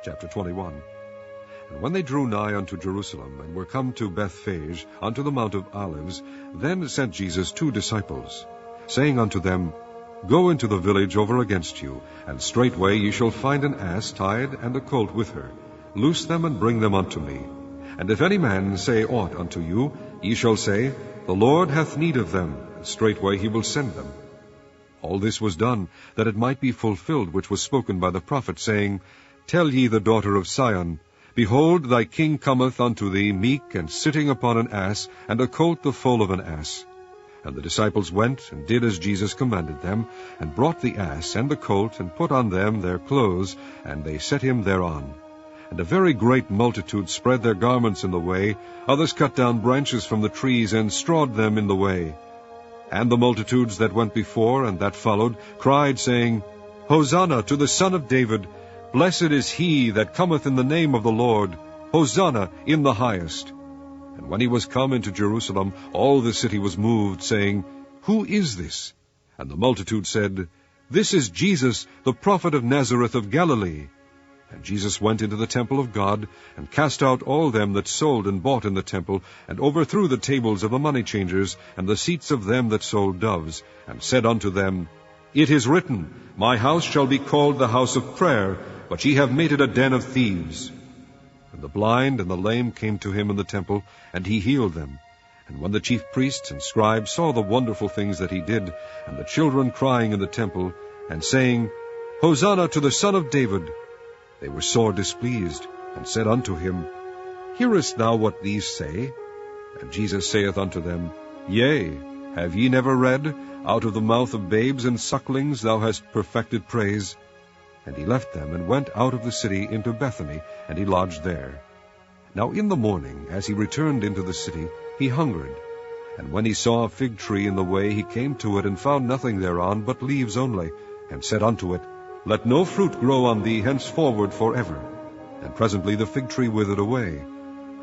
Chapter 21. And when they drew nigh unto Jerusalem, and were come to Bethphage, unto the Mount of Olives, then sent Jesus 2 disciples, saying unto them, Go into the village over against you, and straightway ye shall find an ass tied, and a colt with her. Loose them, and bring them unto me. And if any man say aught unto you, ye shall say, The Lord hath need of them, and straightway he will send them. All this was done, that it might be fulfilled which was spoken by the prophet, saying, Tell ye the daughter of Sion, Behold, thy king cometh unto thee meek, and sitting upon an ass, and a colt the foal of an ass. And the disciples went, and did as Jesus commanded them, and brought the ass and the colt, and put on them their clothes, and they set him thereon. And a very great multitude spread their garments in the way, others cut down branches from the trees, and strawed them in the way. And the multitudes that went before and that followed cried, saying, Hosanna to the Son of David! Blessed is he that cometh in the name of the Lord! Hosanna in the highest! And when he was come into Jerusalem, all the city was moved, saying, Who is this? And the multitude said, This is Jesus, the prophet of Nazareth of Galilee. And Jesus went into the temple of God, and cast out all them that sold and bought in the temple, and overthrew the tables of the money changers, and the seats of them that sold doves, and said unto them, It is written, My house shall be called the house of prayer, but ye have made it a den of thieves. And the blind and the lame came to him in the temple, and he healed them. And when the chief priests and scribes saw the wonderful things that he did, and the children crying in the temple, and saying, Hosanna to the Son of David, they were sore displeased, and said unto him, Hearest thou what these say? And Jesus saith unto them, Yea, have ye never read, Out of the mouth of babes and sucklings thou hast perfected praise? And he left them, and went out of the city into Bethany, and he lodged there. Now in the morning, as he returned into the city, he hungered. And when he saw a fig tree in the way, he came to it, and found nothing thereon but leaves only, and said unto it, Let no fruit grow on thee henceforward forever. And presently the fig tree withered away.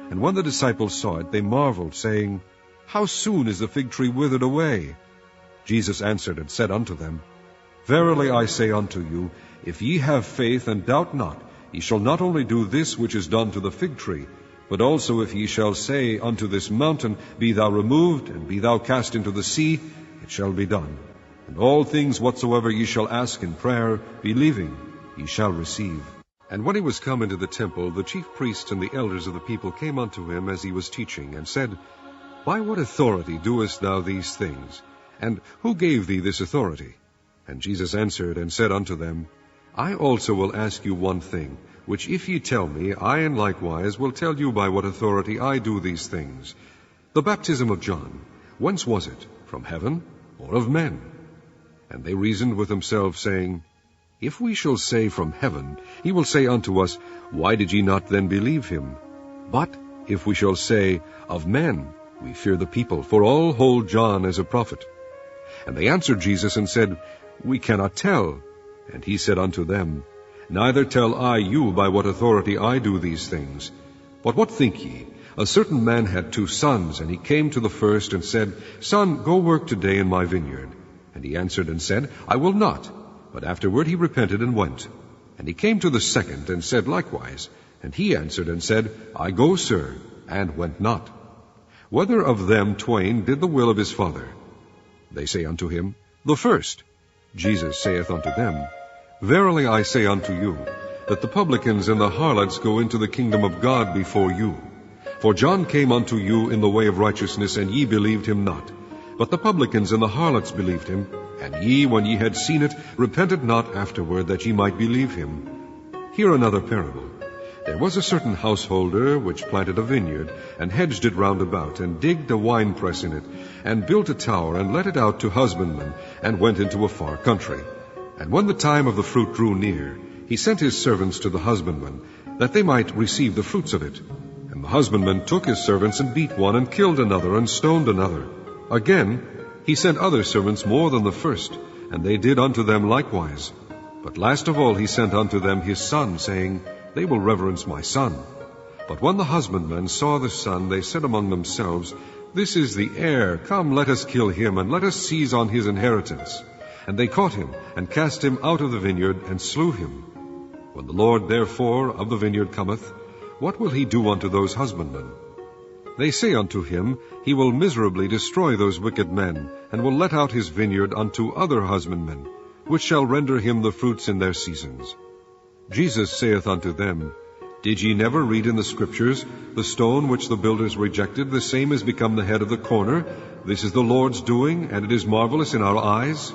And when the disciples saw it, they marveled, saying, How soon is the fig tree withered away? Jesus answered and said unto them, Verily I say unto you, if ye have faith and doubt not, ye shall not only do this which is done to the fig tree, but also if ye shall say unto this mountain, Be thou removed, and be thou cast into the sea, it shall be done. And all things whatsoever ye shall ask in prayer, believing, ye shall receive. And when he was come into the temple, the chief priests and the elders of the people came unto him as he was teaching, and said, By what authority doest thou these things? And who gave thee this authority? And Jesus answered and said unto them, I also will ask you one thing, which if ye tell me, I in likewise will tell you by what authority I do these things. The baptism of John, whence was it? From heaven, or of men? And they reasoned with themselves, saying, If we shall say from heaven, he will say unto us, Why did ye not then believe him? But if we shall say, Of men, we fear the people, for all hold John as a prophet. And they answered Jesus and said, We cannot tell. And he said unto them, Neither tell I you by what authority I do these things. But what think ye? A certain man had 2 sons, and he came to the first and said, Son, go work today in my vineyard. And he answered and said, I will not. But afterward he repented and went. And he came to the second and said likewise. And he answered and said, I go, sir, and went not. Whether of them twain did the will of his father? They say unto him, The first. Jesus saith unto them, Verily I say unto you, that the publicans and the harlots go into the kingdom of God before you. For John came unto you in the way of righteousness, and ye believed him not. But the publicans and the harlots believed him, and ye, when ye had seen it, repented not afterward that ye might believe him. Hear another parable. There was a certain householder which planted a vineyard, and hedged it round about, and digged a winepress in it, and built a tower, and let it out to husbandmen, and went into a far country. And when the time of the fruit drew near, he sent his servants to the husbandmen, that they might receive the fruits of it. And the husbandman took his servants, and beat one, and killed another, and stoned another. Again he sent other servants more than the first, and they did unto them likewise. But last of all he sent unto them his son, saying, They will reverence my son. But when the husbandmen saw the son, they said among themselves, This is the heir. Come, let us kill him, and let us seize on his inheritance. And they caught him, and cast him out of the vineyard, and slew him. When the Lord therefore of the vineyard cometh, what will he do unto those husbandmen? They say unto him, He will miserably destroy those wicked men, and will let out his vineyard unto other husbandmen, which shall render him the fruits in their seasons. Jesus saith unto them, Did ye never read in the Scriptures, The stone which the builders rejected, the same is become the head of the corner? This is the Lord's doing, and it is marvelous in our eyes.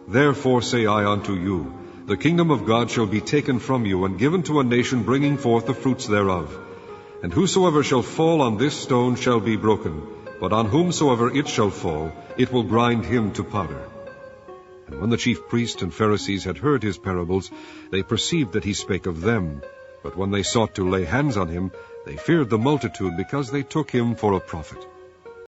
Therefore say I unto you, The kingdom of God shall be taken from you, and given to a nation bringing forth the fruits thereof. And whosoever shall fall on this stone shall be broken, but on whomsoever it shall fall, it will grind him to powder. And when the chief priests and Pharisees had heard his parables, they perceived that he spake of them. But when they sought to lay hands on him, they feared the multitude, because they took him for a prophet.